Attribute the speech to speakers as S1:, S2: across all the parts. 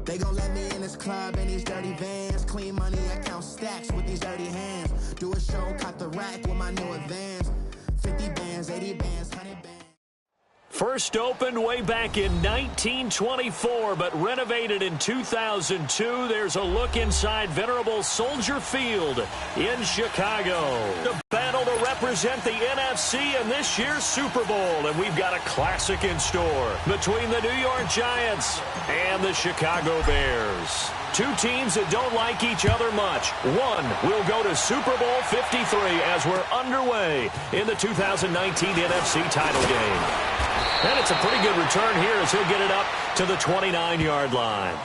S1: They gon' let me in this club in these dirty vans. Clean money, I count stacks with these dirty hands. Do a show, caught the rack with my new advance. 50 bands, 80 bands, 100 bands.
S2: First opened way back in 1924, but renovated in 2002. There's a look inside venerable Soldier Field in Chicago. The battle to represent the NFC in this year's Super Bowl, and we've got a classic in store between the New York Giants and the Chicago Bears. Two teams that don't like each other much. One will go to Super Bowl 53 as we're underway in the 2019 NFC title game. And it's a pretty good return here as he'll get it up to the 29-yard line.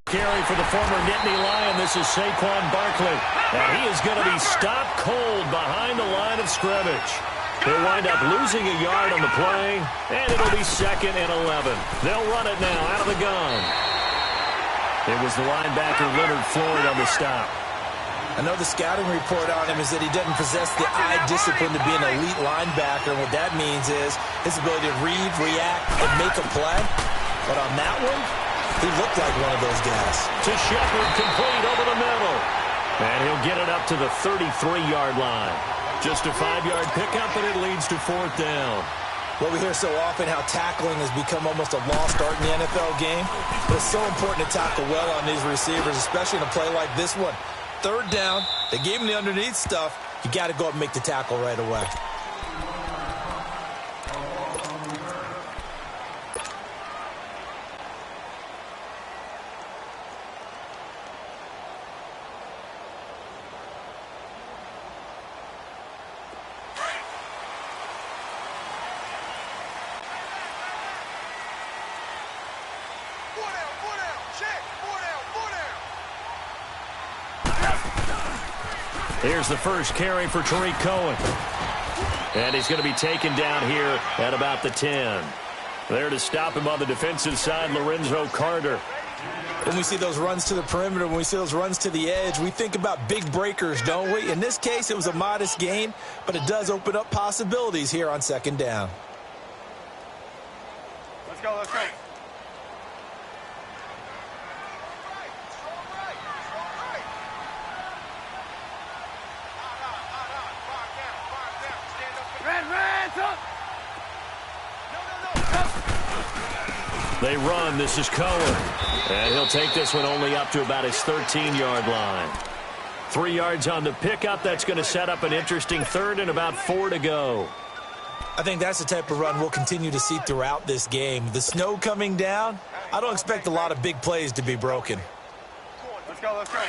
S2: Carry for the former Nittany Lion. This is Saquon Barkley. And he is going to be stopped cold behind the line of scrimmage. He'll wind up losing a yard on the play, and it'll be 2nd and 11. They'll run it now out of the gun. It was the linebacker Leonard Floyd on the stop.
S3: I know the scouting report on him is that he doesn't possess the eye discipline to be an elite linebacker. And what that means is his ability to read, react, and make a play. But on that one, he looked like one of those guys.
S2: To Shepard, complete over the middle. And he'll get it up to the 33-yard line. Just a 5-yard pickup, and it leads to 4th down.
S3: Well, we hear so often how tackling has become almost a lost art in the NFL game. But it's so important to tackle well on these receivers, especially in a play like this one. 3rd down, they gave him the underneath stuff. You got to go up and make the tackle right away.
S2: Here's the first carry for Tariq Cohen. And he's going to be taken down here at about the 10. There to stop him on the defensive side, Lorenzo Carter.
S3: When we see those runs to the perimeter, when we see those runs to the edge, we think about big breakers, don't we? In this case, it was a modest gain, but it does open up possibilities here on 2nd down.
S4: Let's go, let's go.
S2: They run. This is Cohen. And he'll take this one only up to about his 13-yard line. 3 yards on the pickup. That's going to set up an interesting 3rd and about 4 to go.
S3: I think that's the type of run we'll continue to see throughout this game. The snow coming down, I don't expect a lot of big plays to be broken.
S4: Let's go, let's go.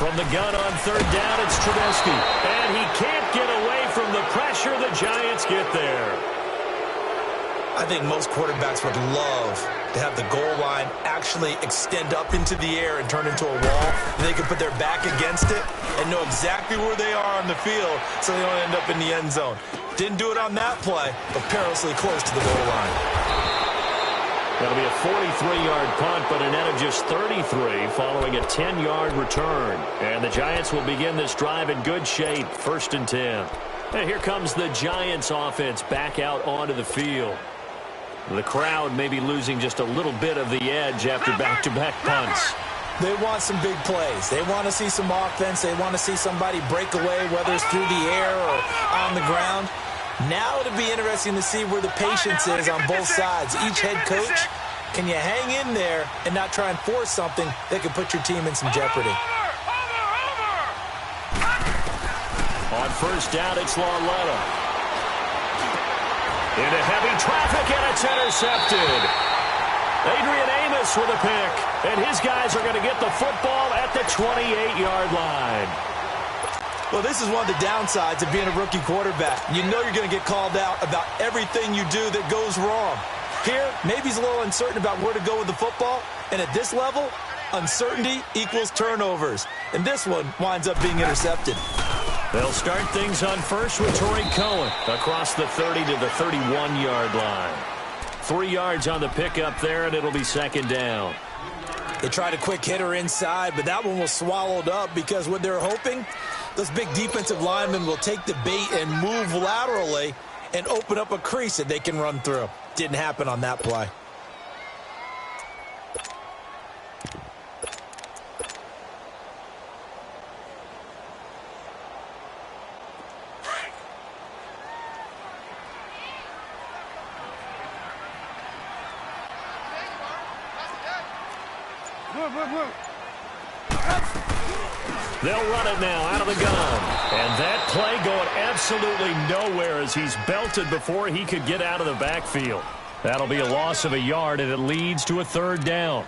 S2: From the gun on 3rd down, it's Trubisky. And he can't get away from the pressure. The Giants get there.
S3: I think most quarterbacks would love to have the goal line actually extend up into the air and turn into a wall. And they can put their back against it and know exactly where they are on the field so they don't end up in the end zone. Didn't do it on that play, but perilously close to the goal line.
S2: That'll be a 43-yard punt, but a net of just 33 following a 10-yard return. And the Giants will begin this drive in good shape, 1st and 10. And here comes the Giants offense back out onto the field. The crowd may be losing just a little bit of the edge after back-to-back punts.
S3: They want some big plays. They want to see some offense. They want to see somebody break away, whether it's through the air or on the ground. Now it'll be interesting to see where the patience is on both sides. Each head coach, can you hang in there and not try and force something that could put your team in some jeopardy?
S2: On 1st down, it's Lauletta. Into heavy traffic, and it's intercepted. Adrian Amos Davis with a pick. And his guys are going to get the football at the 28-yard line.
S3: Well, this is one of the downsides of being a rookie quarterback. You know you're going to get called out about everything you do that goes wrong. Here, maybe he's a little uncertain about where to go with the football. And at this level, uncertainty equals turnovers. And this one winds up being intercepted.
S2: They'll start things on first with Torrey Cohen across the 30 to the 31-yard line. 3 yards on the pickup there, and it'll be second down.
S3: They tried a quick hitter inside, but that one was swallowed up because what they're hoping, those big defensive linemen will take the bait and move laterally and open up a crease that they can run through. Didn't happen on that play.
S2: They'll run it now out of the gun. And that play going absolutely nowhere as he's belted before he could get out of the backfield. That'll be a loss of a yard, and it leads to a third down.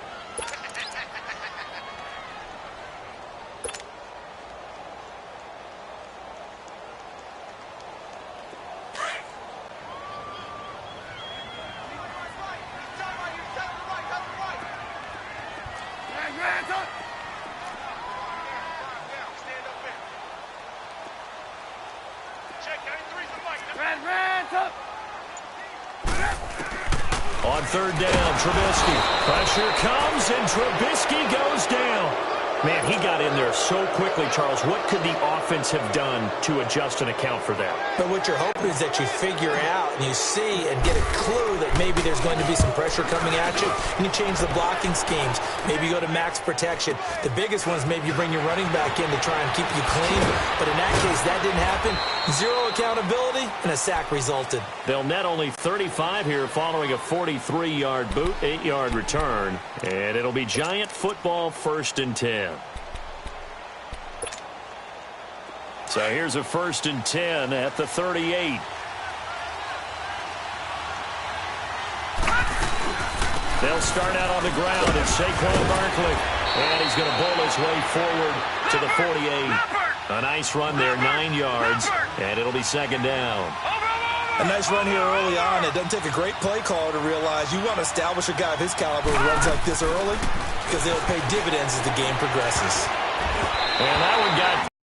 S2: On third down, Trubisky. Pressure comes, and Trubisky goes down. Man, he got in there so quickly, Charles. What could the offense have done to adjust and account for that?
S3: But what you're hoping is that you figure out and you see and get a clue that maybe there's going to be some pressure coming at you. And you change the blocking schemes. Maybe you go to max protection. The biggest one is maybe you bring your running back in to try and keep you clean. But in that case, that didn't happen. Zero accountability, and a sack resulted.
S2: They'll net only 35 here following a 43-yard boot, 8-yard return. And it'll be Giant football, 1st and 10. So here's a 1st and 10 at the 38. They'll start out on the ground. It's Saquon Barkley. And he's going to bowl his way forward to the 48. A nice run there, 9 yards. And it'll be second down.
S3: A nice run here early on. It doesn't take a great play caller to realize you want to establish a guy of his caliber who runs like this early because they'll pay dividends as the game progresses.
S2: And that one got...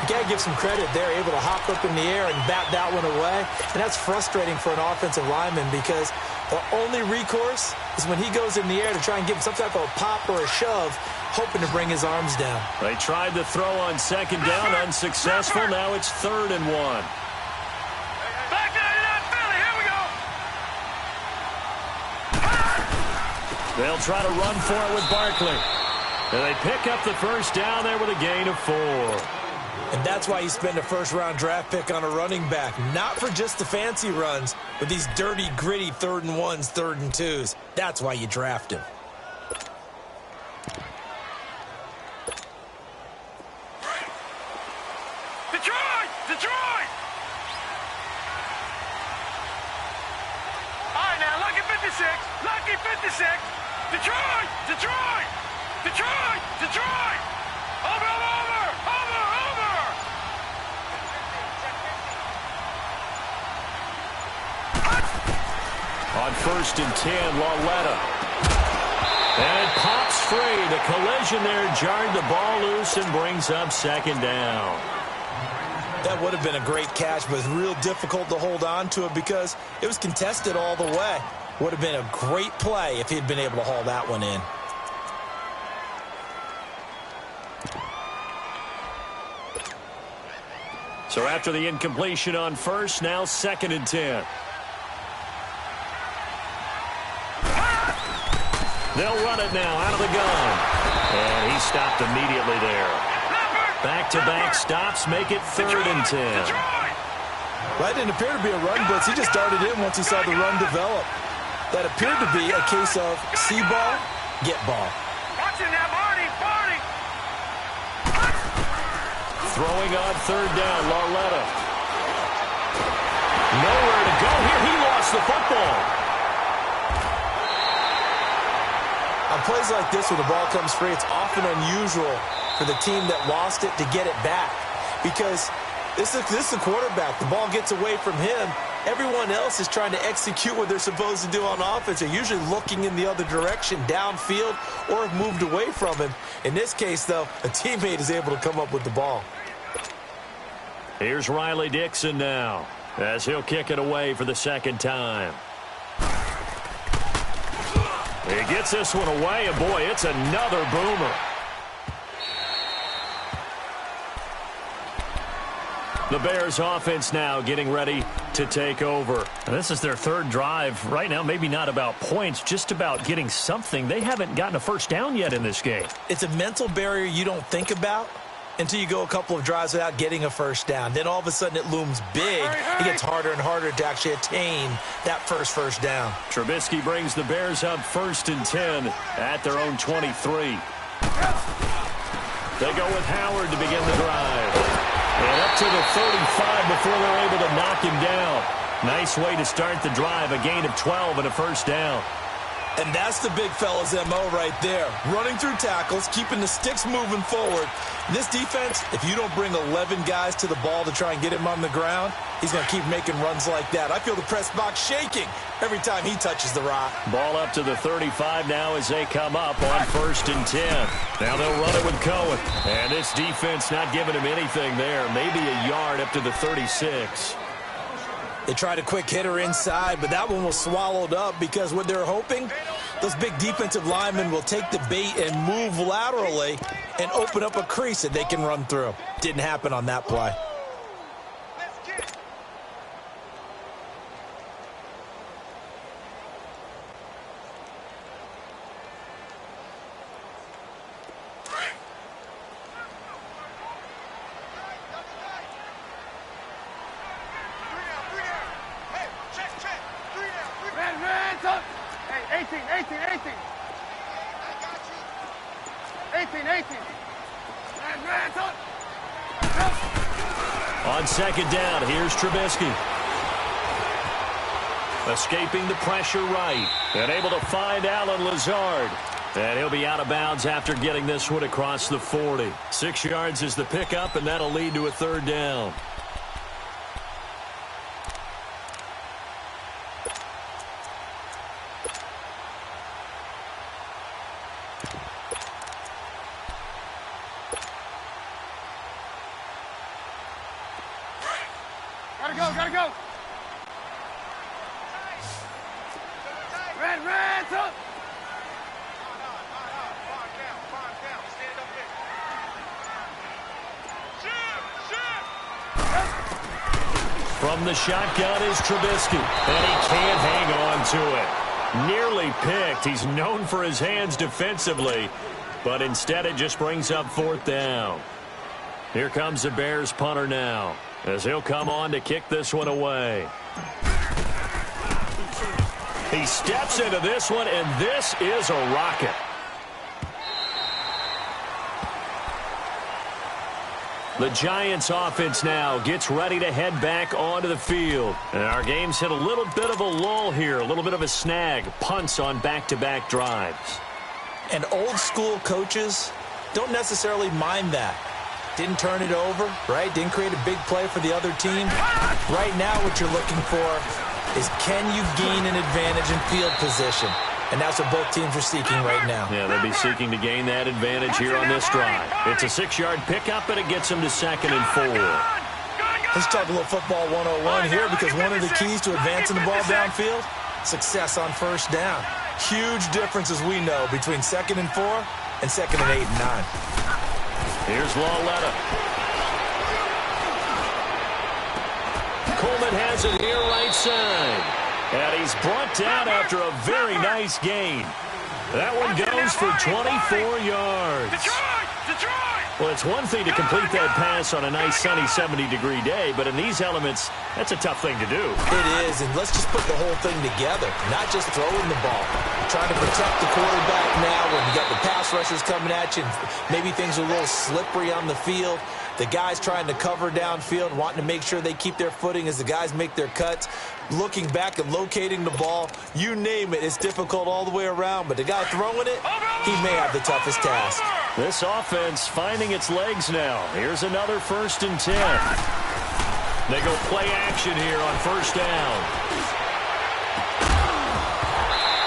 S3: You got to give some credit. They're able to hop up in the air and bat that one away. And that's frustrating for an offensive lineman because the only recourse is when he goes in the air to try and give him some type of a pop or a shove, hoping to bring his arms down.
S2: They tried to throw on second down, unsuccessful. Now it's 3rd and 1.
S4: Back to that Philly. Here we go.
S2: They'll try to run for it with Barkley. And they pick up the first down there with a gain of 4.
S3: And that's why you spend a first-round draft pick on a running back. Not for just the fancy runs, but these dirty, gritty 3rd and 1s, 3rd and 2s. That's why you draft him.
S4: Detroit! Detroit! All right, now, lucky 56. Lucky 56. Detroit! Detroit! Detroit! Detroit! Over, over, over, over!
S2: On 1st and 10, Lauletta. And it pops free. The collision there jarred the ball loose and brings up second down.
S3: That would have been a great catch, but it's real difficult to hold on to it because it was contested all the way. Would have been a great play if he'd been able to haul that one in.
S2: So after the incompletion on first, now 2nd and 10. They'll run it now out of the gun. And he stopped immediately there. Back-to-back stops make it 3rd and 10.
S3: That didn't appear to be a run blitz. He just darted in once he saw the run develop. That appeared to be a case of see ball, get ball.
S4: Watching that, Barney! Barney!
S2: Throwing on 3rd down, Lauletta. Nowhere to go here. He lost the football.
S3: On plays like this, when the ball comes free, it's often unusual for the team that lost it to get it back. Because this is a quarterback. The ball gets away from him. Everyone else is trying to execute what they're supposed to do on offense. They're usually looking in the other direction, downfield, or have moved away from him. In this case, though, a teammate is able to come up with the ball.
S2: Here's Riley Dixon now, as he'll kick it away for the second time. He gets this one away, and boy, it's another boomer. The Bears offense now getting ready to take over.
S5: And this is their third drive. Right now, maybe not about points, just about getting something. They haven't gotten a first down yet in this game.
S3: It's a mental barrier you don't think about until you go a couple of drives without getting a first down. Then all of a sudden it looms big. It gets harder and harder to actually attain that first down.
S2: Trubisky brings the Bears up 1st and 10 at their own 23. They go with Howard to begin the drive. And up to the 35 before they're able to knock him down. Nice way to start the drive, a gain of 12 and a first down.
S3: And that's the big fella's MO right there. Running through tackles, keeping the sticks moving forward. This defense, if you don't bring 11 guys to the ball to try and get him on the ground, he's going to keep making runs like that. I feel the press box shaking every time he touches the rock.
S2: Ball up to the 35 now as they come up on 1st and 10. Now they'll run it with Cohen. And this defense not giving him anything there. Maybe a yard up to the 36.
S3: They tried a quick hitter inside, but that one was swallowed up because what they're hoping, those big defensive linemen will take the bait and move laterally and open up a crease that they can run through. Didn't happen on that play.
S2: On second down, here's Trubisky. Escaping the pressure right. And able to find Alan Lazard. And he'll be out of bounds after getting this one across the 40. 6 yards is the pickup, and that'll lead to a third down.
S4: Gotta go. Red, up.
S2: From the shotgun is Trubisky, and he can't hang on to it. Nearly picked. He's known for his hands defensively, but instead it just brings up 4th down. Here comes the Bears punter now, as he'll come on to kick this one away. He steps into this one, and this is a rocket. The Giants offense now gets ready to head back onto the field. And our game's hit a little bit of a lull here, a little bit of a snag. Punts on back-to-back drives.
S3: And old school coaches don't necessarily mind that. Didn't turn it over, right? Didn't create a big play for the other team. Right now what you're looking for is, can you gain an advantage in field position? And that's what both teams are seeking right now.
S2: Yeah, they'll be seeking to gain that advantage here on this drive. It's a 6-yard pickup, and it gets them to 2nd and 4.
S3: Let's talk a little football 101 here, because one of the keys to advancing the ball downfield, success on first down. Huge difference, as we know, between 2nd and 4 and 2nd and 8 and 9.
S2: Here's Lauletta. Coleman has it here right side. And he's brought down after a very nice gain. That one goes for 24 yards. Well, it's one thing to complete that pass on a nice sunny 70-degree day, but in these elements, that's a tough thing to do.
S3: It is, and let's just put the whole thing together, not just throwing the ball. trying to protect the quarterback now when you got the pass rushers coming at you. Maybe things are a little slippery on the field. The guys trying to cover downfield, wanting to make sure they keep their footing as the guys make their cuts. Looking back and locating the ball, you name it, it's difficult all the way around. But the guy throwing it, he may have the toughest task.
S5: This offense finding its legs now. Here's another 1st and 10. They go play action here on 1st down.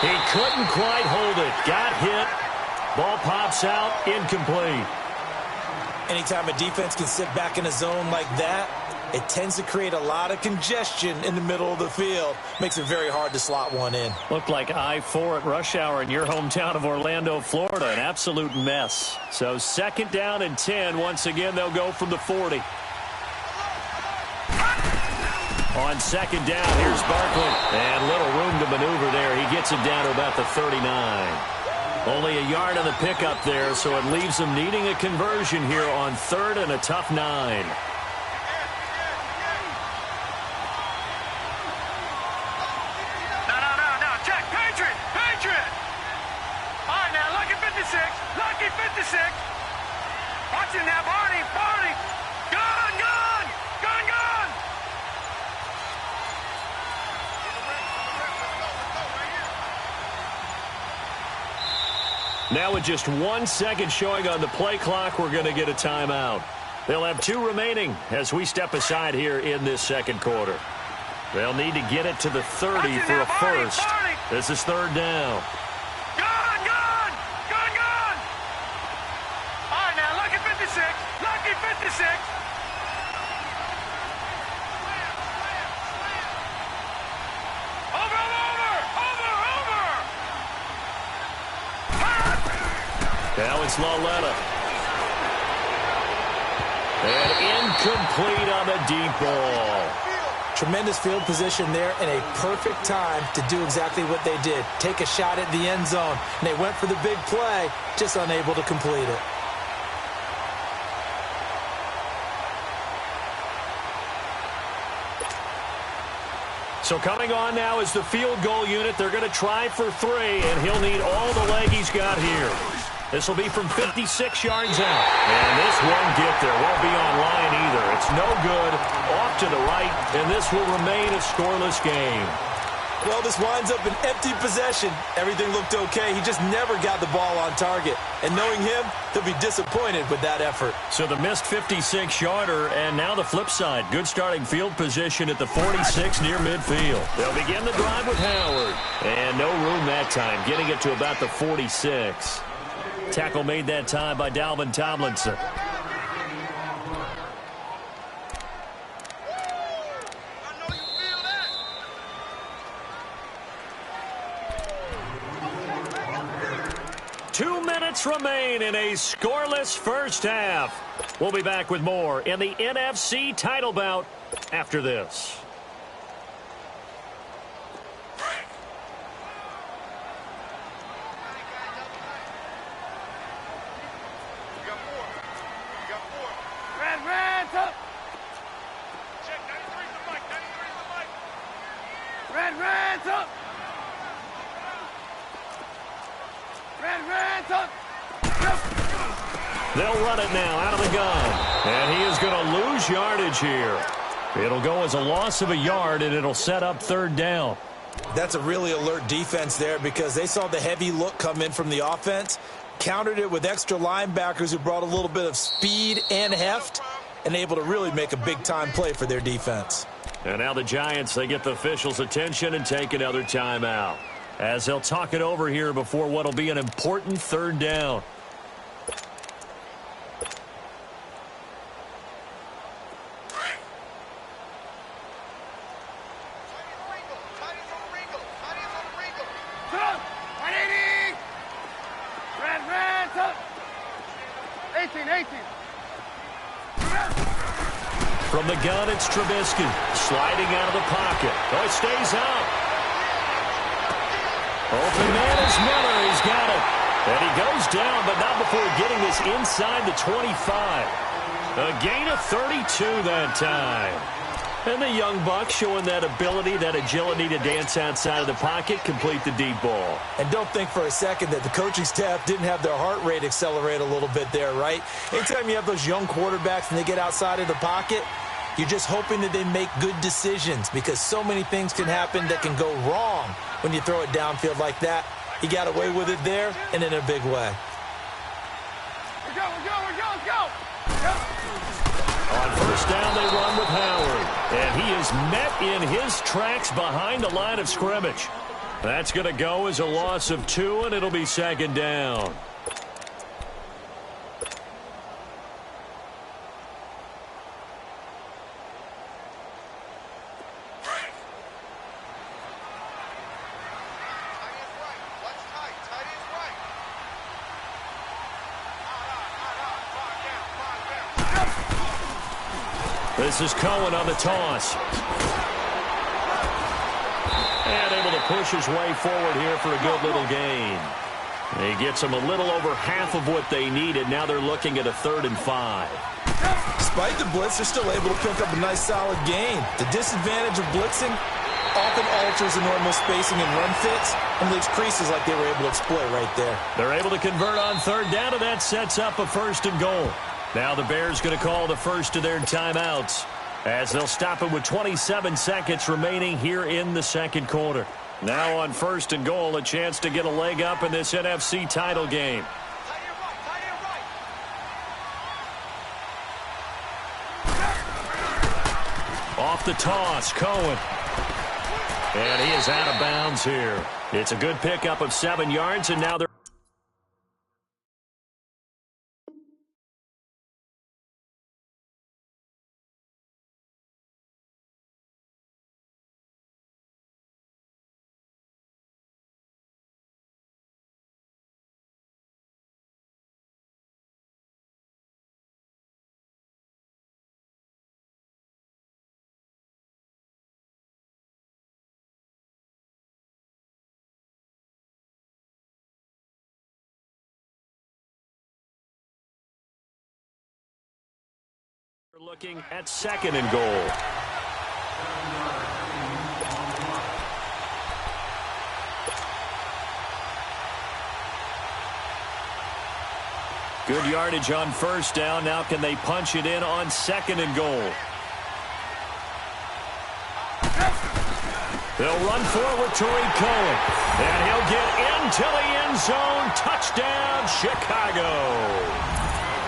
S5: He couldn't quite hold it. Got hit. Ball pops out. Incomplete.
S3: Anytime a defense can sit back in a zone like that, it tends to create a lot of congestion in the middle of the field. Makes it very hard to slot one in.
S5: Looked like I-4 at rush hour in your hometown of Orlando, Florida. An absolute mess. So 2nd down and 10. Once again, they'll go from the 40. On 2nd down, here's Barkley. And little room to maneuver there. He gets it down to about the 39. Only a yard on the pickup there, so it leaves them needing a conversion here on 3rd and a tough 9.
S4: No, check, Patriot! All right, now, lucky 56, Watch him now, Barney! Gun!
S5: Now with just 1 second showing on the play clock, we're going to get a timeout. They'll have 2 remaining as we step aside here in this 2nd quarter. They'll need to get it to the 30 for a first. This is 3rd down.
S4: Gun! All right, now, lucky 56. Over!
S5: Now it's Laletta. And incomplete on the deep ball.
S3: Tremendous field position there and a perfect time to do exactly what they did. Take a shot at the end zone. And they went for the big play, just unable to complete it.
S5: So coming on now is the field goal unit. They're going to try for 3, and he'll need all the leg he's got here. This will be from 56 yards out. And this won't get there. Won't be on line either. It's no good. Off to the right, and this will remain a scoreless game.
S3: Well, this winds up an empty possession. Everything looked okay. He just never got the ball on target. And knowing him, he'll be disappointed with that effort.
S5: So the missed 56-yarder, and now the flip side. Good starting field position at the 46 near midfield. They'll begin the drive with Howard. And no room that time, getting it to about the 46. Tackle made that time by Dalvin Tomlinson. Remain in a scoreless first half. We'll be back with more in the NFC title bout after this.
S4: Red's up. Check, 93's the mic. Red's up. Red's up.
S5: They'll run it now out of the gun. And he is going to lose yardage here. It'll go as a loss of a yard, and it'll set up 3rd down.
S3: That's a really alert defense there because they saw the heavy look come in from the offense, countered it with extra linebackers who brought a little bit of speed and heft, and able to really make a big-time play for their defense.
S5: And now the Giants, they get the officials' attention and take another timeout, as they'll talk it over here before what will be an important 3rd down. From the gun, it's Trubisky, sliding out of the pocket. Oh, it stays out. Open man is Miller. He's got it. And he goes down, but not before getting this inside the 25. A gain of 32 that time.
S2: And the young buck showing that ability, that agility to dance outside of the pocket, complete the deep ball.
S3: And don't think for a second that the coaching staff didn't have their heart rate accelerate a little bit there, right? Anytime you have those young quarterbacks and they get outside of the pocket, you're just hoping that they make good decisions because so many things can happen that can go wrong when you throw it downfield like that. He got away with it there and in a big way.
S4: We're go.
S2: On first down, they run with Howard. And he is met in his tracks behind the line of scrimmage. That's going to go as a loss of 2, and it'll be second down. This is Cohen on the toss. And able to push his way forward here for a good little gain. He gets them a little over half of what they needed. Now they're looking at a 3rd and 5.
S3: Despite the blitz, they're still able to pick up a nice solid gain. The disadvantage of blitzing often alters the normal spacing and run fits and leaves creases like they were able to exploit right there.
S2: They're able to convert on 3rd down, and that sets up a 1st and goal. Now the Bears going to call the first of their timeouts as they'll stop it with 27 seconds remaining here in the second quarter. Now on 1st and goal, a chance to get a leg up in this NFC title game. Off the toss, Cohen. And he is out of bounds here. It's a good pickup of 7 yards, and now they're looking at 2nd and goal. Good yardage on 1st down. Now can they punch it in on 2nd and goal? They'll run forward Tariq Cohen. And he'll get into the end zone. Touchdown, Chicago.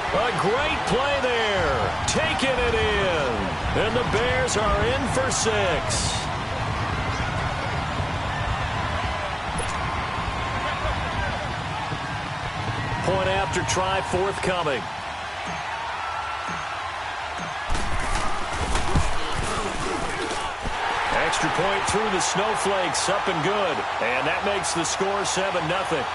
S2: A great play there. Taking it in. And the Bears are in for 6. Point after try forthcoming. Extra point through the snowflakes. Up and good. And that makes the score 7-0.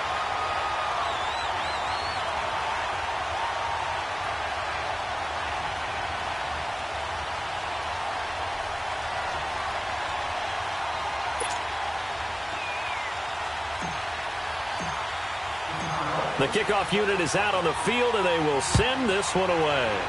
S2: The kickoff unit is out on the field, and they will send this one away.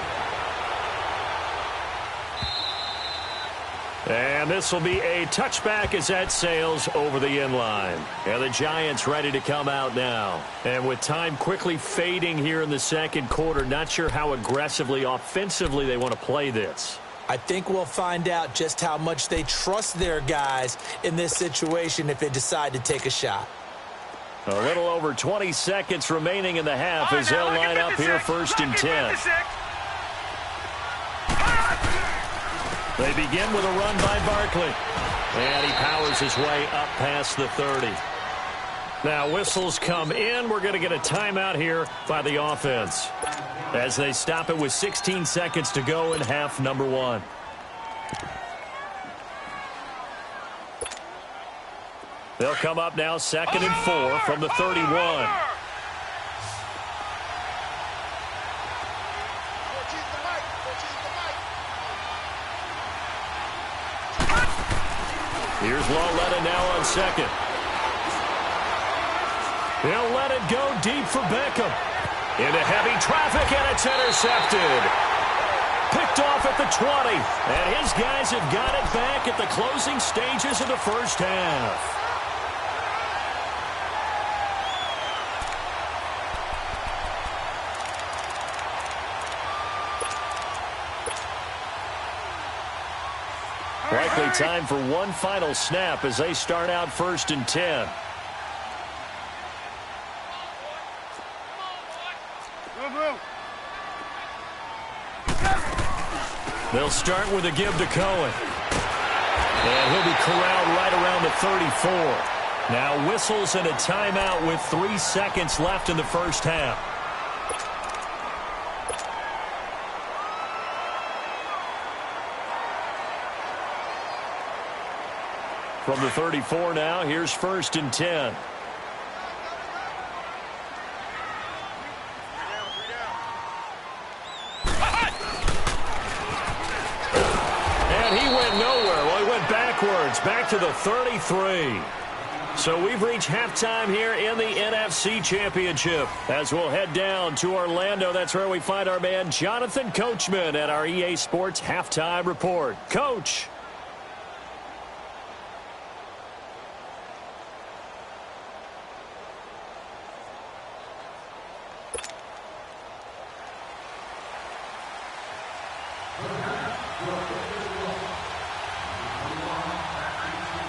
S2: And this will be a touchback as that sails over the end line. And the Giants ready to come out now. And with time quickly fading here in the second quarter, not sure how aggressively, offensively they want to play this.
S3: I think we'll find out just how much they trust their guys in this situation if they decide to take a shot.
S2: A little over 20 seconds remaining in the half as they'll line up here 1st and 10. They begin with a run by Barkley. And he powers his way up past the 30. Now whistles come in. We're going to get a timeout here by the offense as they stop it with 16 seconds to go in half number 1. They'll come up now 2nd and 4 from the 31. Here's Lauletta now on 2nd. He'll let it go deep for Beckham. Into heavy traffic, and it's intercepted. picked off at the 20. And his guys have got it back at the closing stages of the first half. Likely time for one final snap as they start out 1st and 10. They'll start with a give to Cohen. And he'll be corralled right around the 34. Now whistles and a timeout with 3 seconds left in the first half. From the 34 now, here's 1st and 10. And he went nowhere. Well, he went backwards, back to the 33. So we've reached halftime here in the NFC Championship. As we'll head down to Orlando, that's where we find our man Jonathan Coachman at our EA Sports Halftime Report. Coach.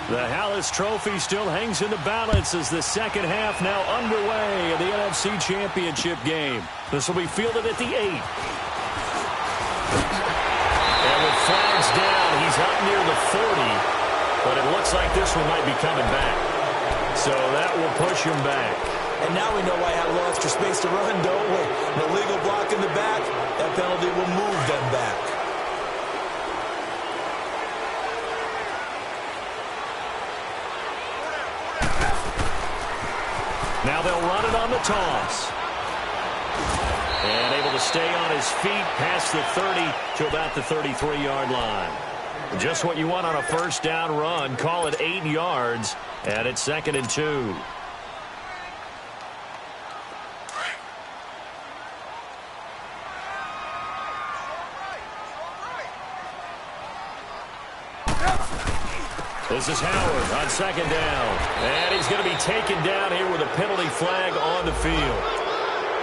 S2: The Hallis Trophy still hangs in the balance as the second half now underway in the NFC Championship game. This will be fielded at the 8. And with flags down, he's up near the 40. But it looks like this one might be coming back. So that will push him back.
S3: And now we know why he had a little extra space to run, don't we? An illegal block in the back, that penalty will move them back.
S2: Now they'll run it on the toss. And able to stay on his feet past the 30 to about the 33-yard line. Just what you want on a first down run. Call it 8 yards. And it's 2nd and 2. This is Howard on 2nd down. And he's going to be taken down here with a penalty flag on the field.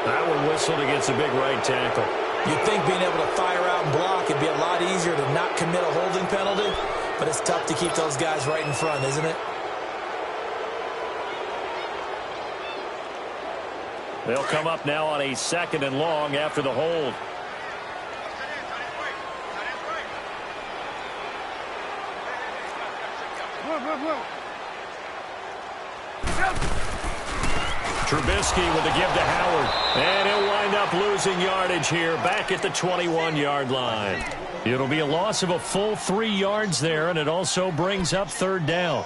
S2: That one whistled against a big right tackle.
S3: You'd think being able to fire out and block it'd be a lot easier to not commit a holding penalty, but it's tough to keep those guys right in front, isn't it?
S2: They'll come up now on a 2nd and long after the hold. Trubisky with a give to Howard. And he'll wind up losing yardage here back at the 21-yard line. It'll be a loss of a full 3 yards there, and it also brings up 3rd down.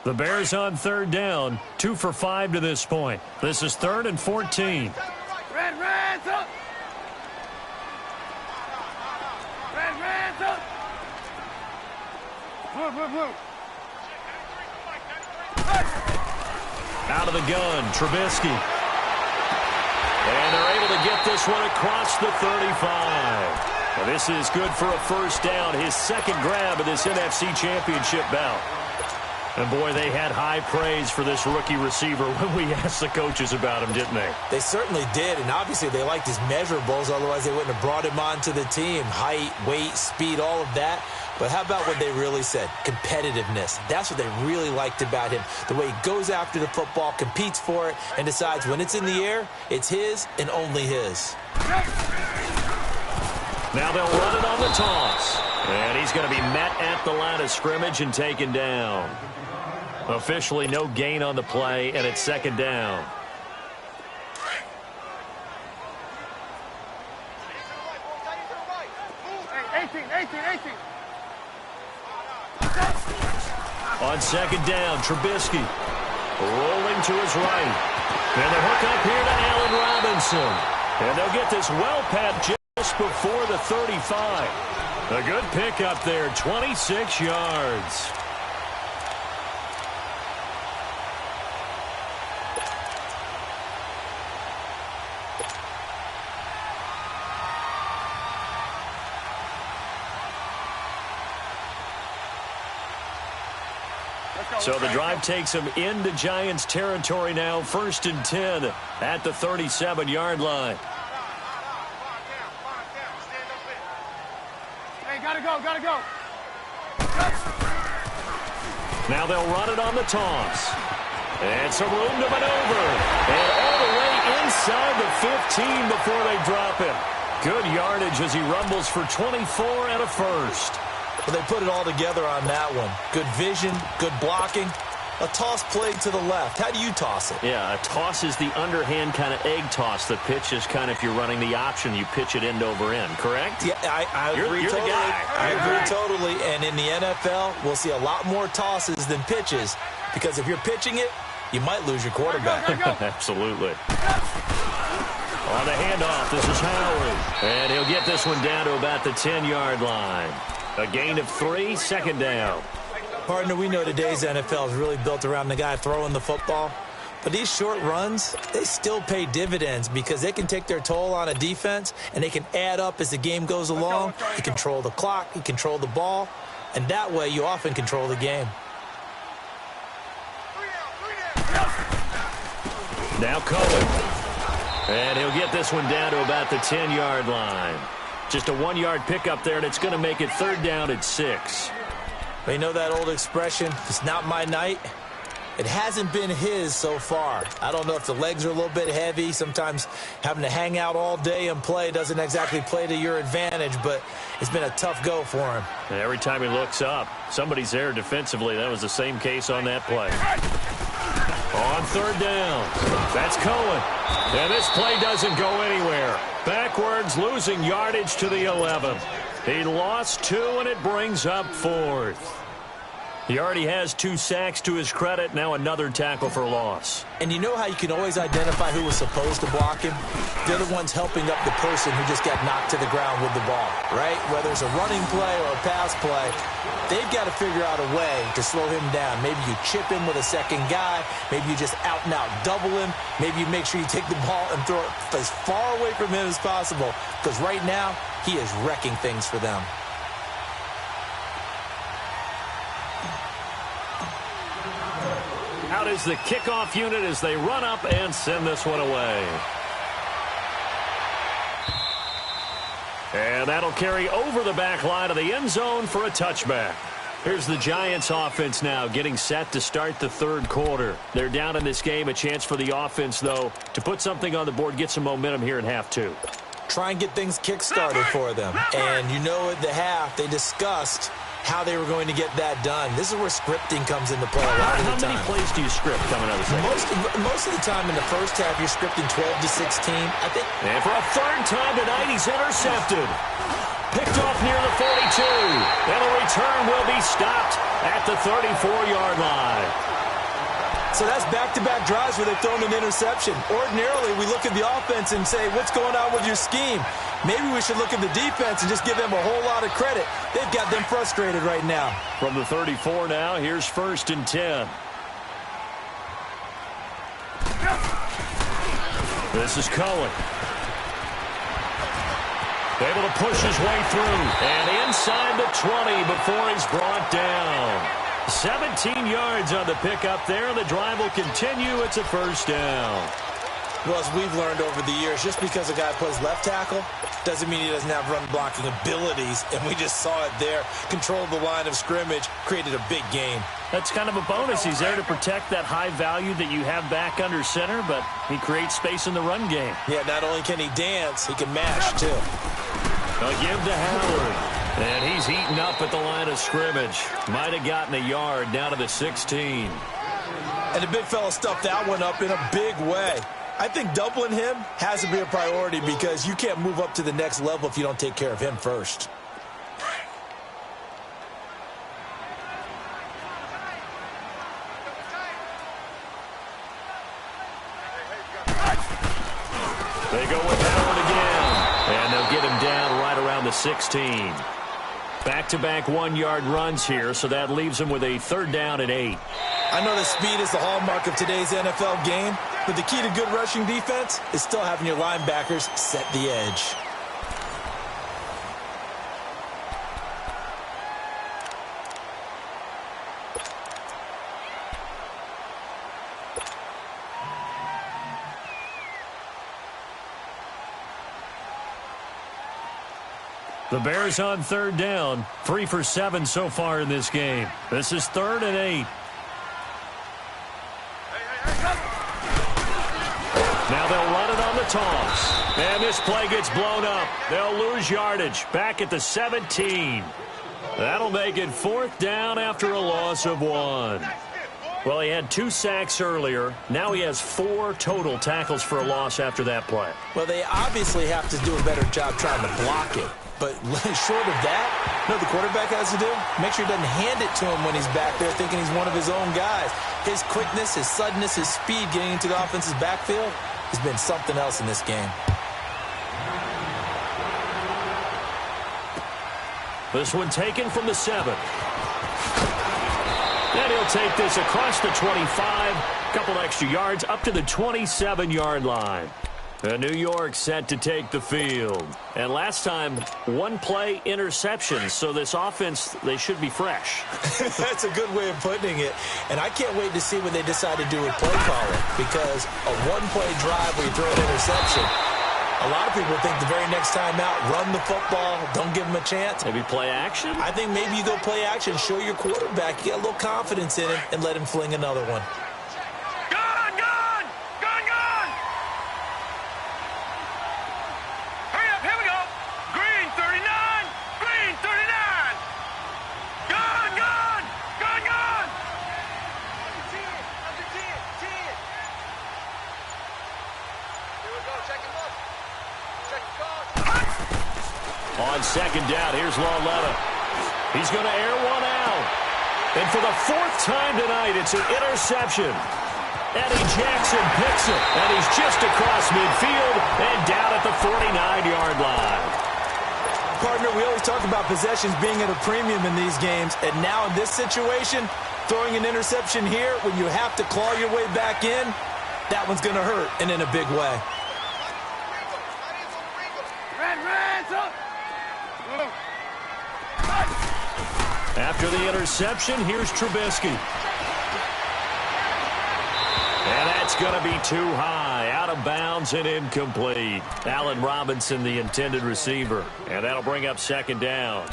S2: The Bears on 3rd down, 2 for 5 to this point. This is 3rd and 14.
S4: Reds up! Reds up! Blue.
S2: Out of the gun, Trubisky. And they're able to get this one across the 35. Well, this is good for a first down, his 2nd grab of this NFC Championship bout. And, boy, they had high praise for this rookie receiver when we asked the coaches about him, didn't they?
S3: They certainly did, and obviously they liked his measurables, otherwise they wouldn't have brought him onto the team. Height, weight, speed, all of that. But how about what they really said? Competitiveness. That's what they really liked about him. The way he goes after the football, competes for it, and decides when it's in the air, it's his and only his.
S2: Now they'll run it on the toss. And he's going to be met at the line of scrimmage and taken down. Officially no gain on the play, and it's 2nd down. On 2nd down, Trubisky rolling to his right. And the hook up here to Allen Robinson. And they'll get this well pat just before the 35. A good pickup there, 26 yards. So the drive takes them into Giants territory now, 1st and 10 at the 37-yard line.
S4: Hey, gotta go.
S2: Now they'll run it on the toss. And some room to maneuver. And all the way inside the 15 before they drop him. Good yardage as he rumbles for 24 and a first.
S3: Well, they put it all together on that one. Good vision, good blocking. A toss play to the left. How do you toss it?
S2: Yeah, a toss is the underhand kind of egg toss. The pitch is kind of, if you're running the option, you pitch it end over end, correct?
S3: Yeah, I agree
S2: you're
S3: totally.
S2: The guy.
S3: I agree totally. And in the NFL, we'll see a lot more tosses than pitches because if you're pitching it, you might lose your quarterback.
S2: Absolutely. On the handoff, this is Howard. And he'll get this one down to about the 10-yard line. A gain of 3, 2nd down.
S3: Partner, we know today's NFL is really built around the guy throwing the football. But these short runs, they still pay dividends because they can take their toll on a defense and they can add up as the game goes along. You control the clock, you control the ball, and that way you often control the game.
S2: Now Cohen. And he'll get this one down to about the 10-yard line. Just a 1-yard pickup there, and it's going to make it 3rd down at 6.
S3: You know that old expression, it's not my night? It hasn't been his so far. I don't know if the legs are a little bit heavy. Sometimes having to hang out all day and play doesn't exactly play to your advantage, but it's been a tough go for him.
S2: And every time he looks up, somebody's there defensively. That was the same case on that play. On 3rd down, that's Cohen. And this play doesn't go anywhere. Backwards, losing yardage to the 11. He lost 2, and it brings up 4th. He already has 2 sacks to his credit. Now another tackle for loss.
S3: And you know how you can always identify who was supposed to block him? They're the ones helping up the person who just got knocked to the ground with the ball, right? Whether it's a running play or a pass play, they've got to figure out a way to slow him down. Maybe you chip him with a second guy. Maybe you just out-and-out double him. Maybe you make sure you take the ball and throw it as far away from him as possible. Because right now, he is wrecking things for them.
S2: Out is the kickoff unit as they run up and send this one away. And that'll carry over the back line of the end zone for a touchback. Here's the Giants offense now getting set to start the 3rd quarter. They're down in this game. A chance for the offense, though, to put something on the board, get some momentum here in half 2.
S3: Try and get things kick-started for them. And you know at the half, they discussed how they were going to get that done. This is where scripting comes into play a lot of the time.
S2: How many plays do you script coming out of the second?
S3: Most of the time in the first half, you're scripting 12 to 16. I think.
S2: And for a 3rd time tonight, he's intercepted. Picked off near the 42. And the return will be stopped at the 34-yard line.
S3: So that's back-to-back drives where they've thrown an interception. Ordinarily, we look at the offense and say, what's going on with your scheme? Maybe we should look at the defense and just give them a whole lot of credit. They've got them frustrated right now.
S2: From the 34 now, here's 1st and 10. This is Cohen. Able to push his way through. And inside the 20 before he's brought down. 17 yards on the pickup there. The drive will continue. It's a 1st down.
S3: Well, as we've learned over the years, just because a guy plays left tackle doesn't mean he doesn't have run blocking abilities. And we just saw it there. Controlled the line of scrimmage, created a big gain.
S2: That's kind of a bonus. He's there to protect that high value that you have back under center, but he creates space in the run game.
S3: Yeah, not only can he dance, he can mash, too.
S2: They'll give to Howard. And he's heating up at the line of scrimmage. Might have gotten a yard down to the 16.
S3: And the big fella stuffed that one up in a big way. I think doubling him has to be a priority because you can't move up to the next level if you don't take care of him first.
S2: They go with Howard again. And they'll get him down right around the 16. Back-to-back one-yard runs here, so that leaves him with a 3rd down and 8.
S3: I know that speed is the hallmark of today's NFL game, but the key to good rushing defense is still having your linebackers set the edge.
S2: The Bears on 3rd down, 3 for 7 so far in this game. This is 3rd and 8. Now they'll run it on the toss. And this play gets blown up. They'll lose yardage. Back at the 17. That'll make it 4th down after a loss of 1. Well, he had 2 sacks earlier. Now he has 4 total tackles for a loss after that play.
S3: Well, they obviously have to do a better job trying to block it. But short of that, you know what the quarterback has to do? Make sure he doesn't hand it to him when he's back there thinking he's one of his own guys. His quickness, his suddenness, his speed getting into the offense's backfield has been something else in this game.
S2: This one taken from the 7. And he'll take this across the 25. A couple extra yards up to the 27-yard line. New York set to take the field. And last time, 1-play interception. So this offense, they should be fresh.
S3: That's a good way of putting it. And I can't wait to see what they decide to do with play calling. Because a 1-play drive where you throw an interception, a lot of people think the very next time out, run the football, don't give him a chance.
S2: Maybe play action?
S3: I think maybe you go play action, show your quarterback, get a little confidence in him, and let him fling another one.
S2: On 2nd down, here's Lauletta. He's going to air one out. And for the 4th time tonight, it's an interception. Eddie Jackson picks it, and he's just across midfield and down at the 49-yard line.
S3: Partner, we always talk about possessions being at a premium in these games, and now in this situation, throwing an interception here when you have to claw your way back in, that one's going to hurt, and in a big way.
S2: After the interception, here's Trubisky. And that's going to be too high, out of bounds and incomplete. Allen Robinson, the intended receiver. And that'll bring up 2nd down.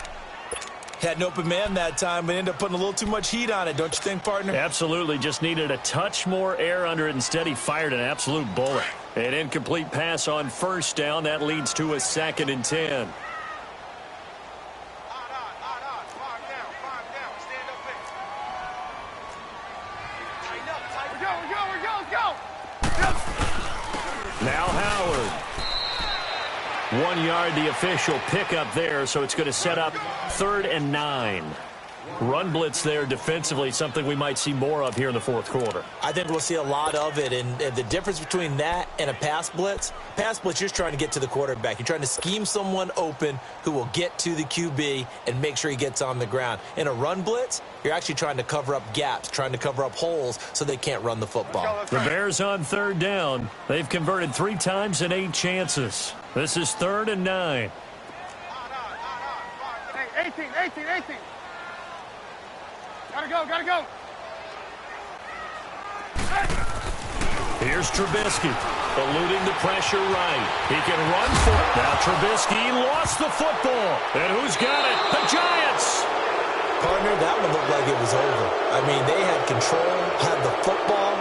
S3: Had an open man that time, but ended up putting a little too much heat on it, don't you think, partner?
S2: Absolutely. Just needed a touch more air under it. Instead, he fired an absolute bullet. An incomplete pass on 1st down. That leads to a 2nd and 10. Now Howard. 1 yard, the official pickup there, so it's going to set up 3rd and 9. Run blitz there defensively, something we might see more of here in the 4th quarter.
S3: I think we'll see a lot of it, and the difference between that and a pass blitz, you're just trying to get to the quarterback. You're trying to scheme someone open who will get to the QB and make sure he gets on the ground. In a run blitz, you're actually trying to cover up gaps, trying to cover up holes so they can't run the football.
S2: The Bears on 3rd down. They've converted 3 times in 8 chances. This is 3rd and 9.
S4: 18. Gotta go.
S2: Here's Trubisky, eluding the pressure right. He can run for it. Now Trubisky lost the football. And who's got it? The Giants!
S3: Partner, that one looked like it was over. I mean, they had control, had the football,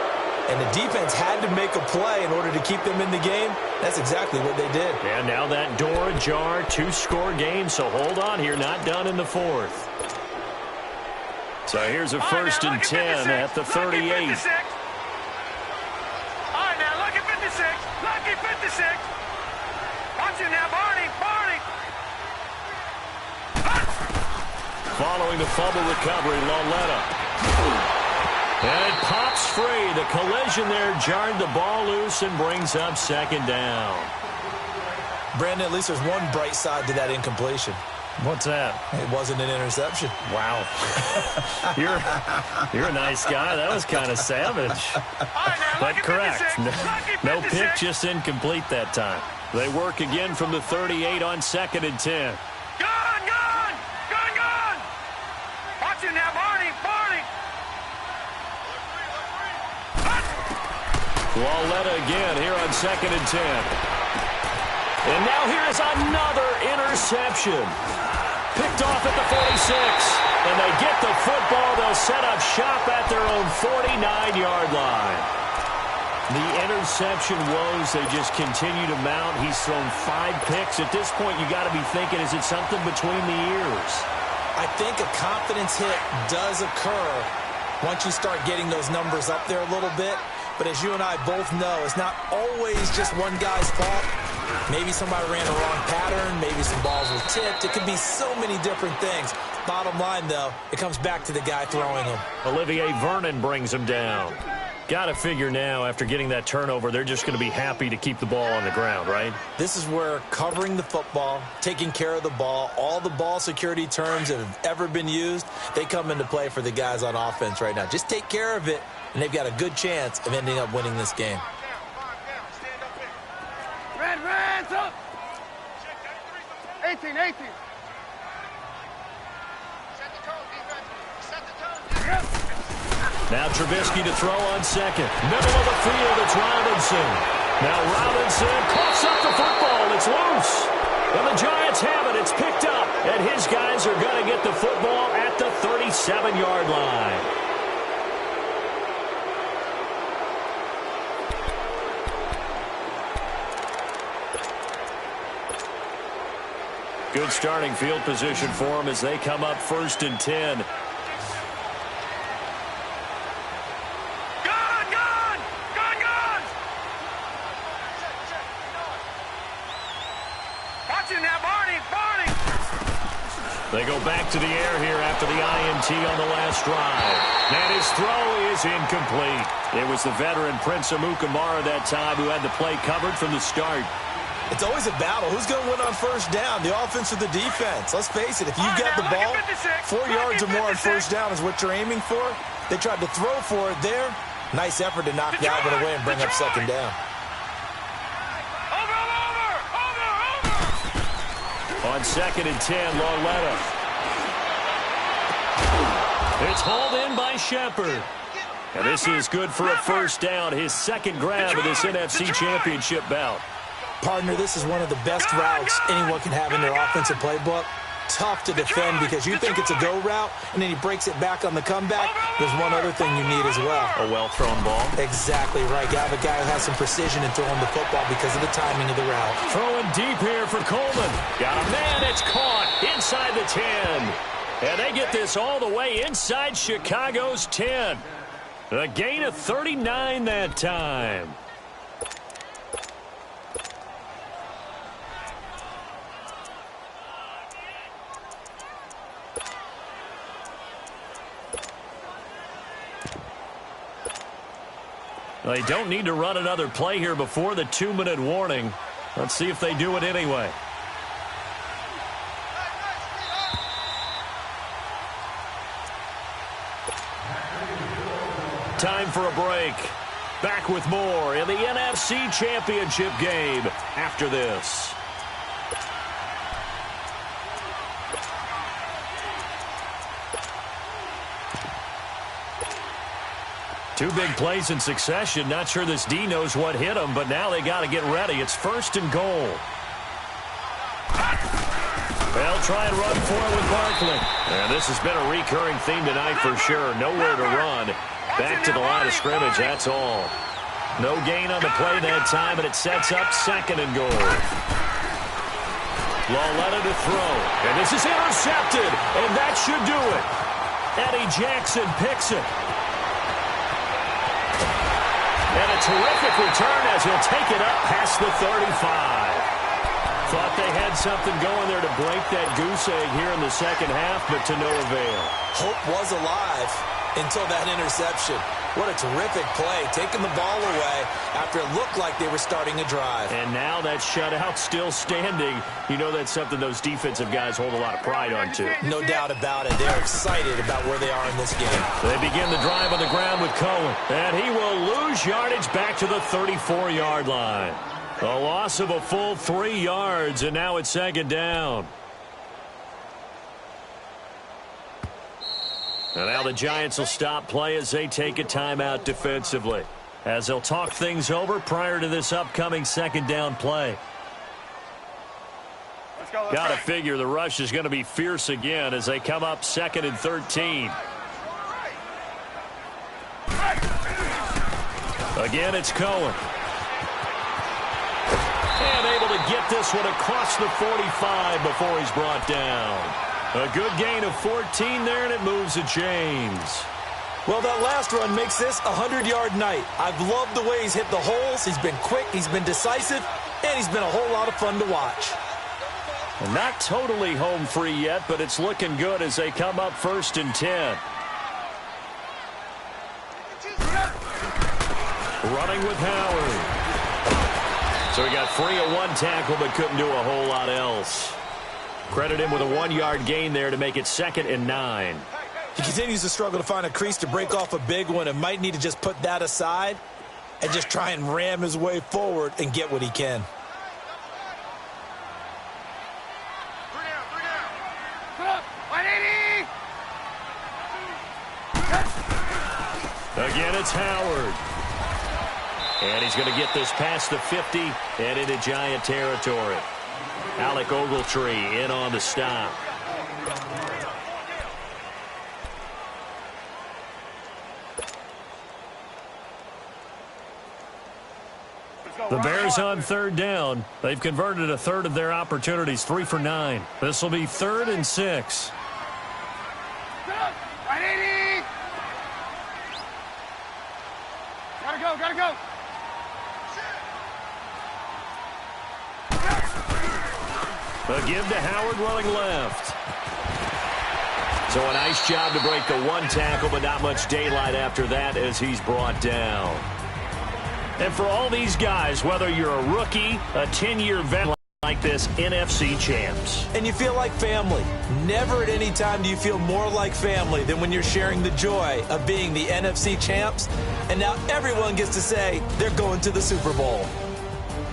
S3: and the defense had to make a play in order to keep them in the game. That's exactly what they did.
S2: And now that door ajar, 2-score game, so hold on here, not done in the 4th. So here's a 1st and 10 at the 38.
S4: All right, now, look at 56. Lucky 56. Watch it now, Barney.
S2: Following the fumble recovery, Lauletta. And it pops free. The collision there jarred the ball loose and brings up 2nd down.
S3: Brandon, at least there's one bright side to that incompletion.
S5: What's that?
S3: It wasn't an interception.
S5: Wow. You're a nice guy. That was kind of savage. But correct. No pick, just incomplete that time. They work again from the 38 on 2nd and 10.
S4: Gone! Watch it now, Barney!
S5: Kolyles again here on 2nd and 10. And now here is another interception. Picked off at the 46. And they get the football. They'll set up shop at their own 49-yard line. The interception woes, they just continue to mount. He's thrown 5 picks. At this point, you got to be thinking, is it something between the ears?
S3: I think a confidence hit does occur once you start getting those numbers up there a little bit. But as you and I both know, it's not always just one guy's fault. Maybe somebody ran a wrong pattern. Maybe some balls were tipped. It could be so many different things. Bottom line, though, it comes back to the guy throwing them.
S5: Olivier Vernon brings him down. Got to figure now, after getting that turnover, they're just going to be happy to keep the ball on the ground, right?
S3: This is where covering the football, taking care of the ball, all the ball security terms that have ever been used, they come into play for the guys on offense right now. Just take care of it, and they've got a good chance of ending up winning this game.
S4: Hands up! 18.
S5: Now Trubisky to throw on 2nd. Middle of the field, it's Robinson. Now Robinson coughs up the football. It's loose. And the Giants have it. It's picked up. And his guys are going to get the football at the 37-yard line. Good starting field position for them as they come up 1st and 10. They go back to the air here after the INT on the last drive. And his throw is incomplete. It was the veteran Prince Amukamara that time who had the play covered from the start.
S3: It's always a battle. Who's going to win on 1st down, the offense or the defense? Let's face it, if you've got the ball, 4 yards or more on 1st down is what you're aiming for. They tried to throw for it there. Nice effort to knock that one away and bring up 2nd down.
S5: On 2nd and 10, Lauletta. It's hauled in by Shepard. And this is good for a 1st down, his 2nd grab of this NFC Championship bout.
S3: Partner, this is one of the best routes anyone can have in their offensive playbook. Tough to defend because you think it's a go route, and then he breaks it back on the comeback. There's one other thing you need as well.
S5: A well-thrown ball.
S3: Exactly right. You have a guy who has some precision in throwing the football because of the timing of the route.
S5: Throwing deep here for Coleman. Got a man. It's caught inside the 10. And they get this all the way inside Chicago's 10. A gain of 39 that time. They don't need to run another play here before the 2-minute warning. Let's see if they do it anyway. Time for a break. Back with more in the NFC Championship game after this. Two big plays in succession. Not sure this D knows what hit him, but now they got to get ready. It's 1st and goal. They'll try and run for it with Barkley. And this has been a recurring theme tonight for sure. Nowhere to run. Back to the line of scrimmage, that's all. No gain on the play that time, and it sets up 2nd and goal. Lauletta to throw. And this is intercepted, and that should do it. Eddie Jackson picks it. And a terrific return as he'll take it up past the 35. Thought they had something going there to break that goose egg here in the 2nd half, but to no avail.
S3: Hope was alive until that interception. What a terrific play, taking the ball away after it looked like they were starting a drive.
S2: And now that shutout still standing. You know that's something those defensive guys hold a lot of pride on, too.
S3: No doubt about it. They're excited about where they are in this game.
S2: They begin the drive on the ground with Cohen. And he will lose yardage back to the 34-yard line. A loss of a full 3 yards, and now it's second down. And now the Giants will stop play as they take a timeout defensively, as they'll talk things over prior to this upcoming second down play. Got to figure the rush is going to be fierce again as they come up 2nd and 13. Again, it's Cohen. And able to get this one across the 45 before he's brought down. A good gain of 14 there, and it moves to James.
S3: Well, that last run makes this a 100-yard night. I've loved the way he's hit the holes. He's been quick, he's been decisive, and he's been a whole lot of fun to watch.
S2: And not totally home free yet, but it's looking good as they come up 1st and 10. Running with Howard. So he got free of one tackle, but couldn't do a whole lot else. Credit him with a 1-yard gain there to make it 2nd and 9.
S3: He continues to struggle to find a crease to break off a big one and might need to just put that aside and just try and ram his way forward and get what he can.
S2: Again, it's Howard. And he's going to get this past the 50 and into Giant territory. Alec Ogletree in on the stop. The Bears on 3rd down. They've converted a third of their opportunities, 3 for 9. This will be 3rd and 6.
S4: Gotta go.
S2: A give to Howard running left. So a nice job to break the one tackle, but not much daylight after that as he's brought down. And for all these guys, whether you're a rookie, a 10-year veteran like this, NFC champs.
S3: And you feel like family. Never at any time do you feel more like family than when you're sharing the joy of being the NFC champs. And now everyone gets to say they're going to the Super Bowl.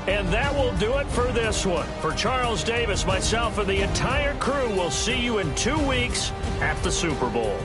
S2: And that will do it for this one. For Charles Davis, myself, and the entire crew, we'll see you in 2 weeks at the Super Bowl.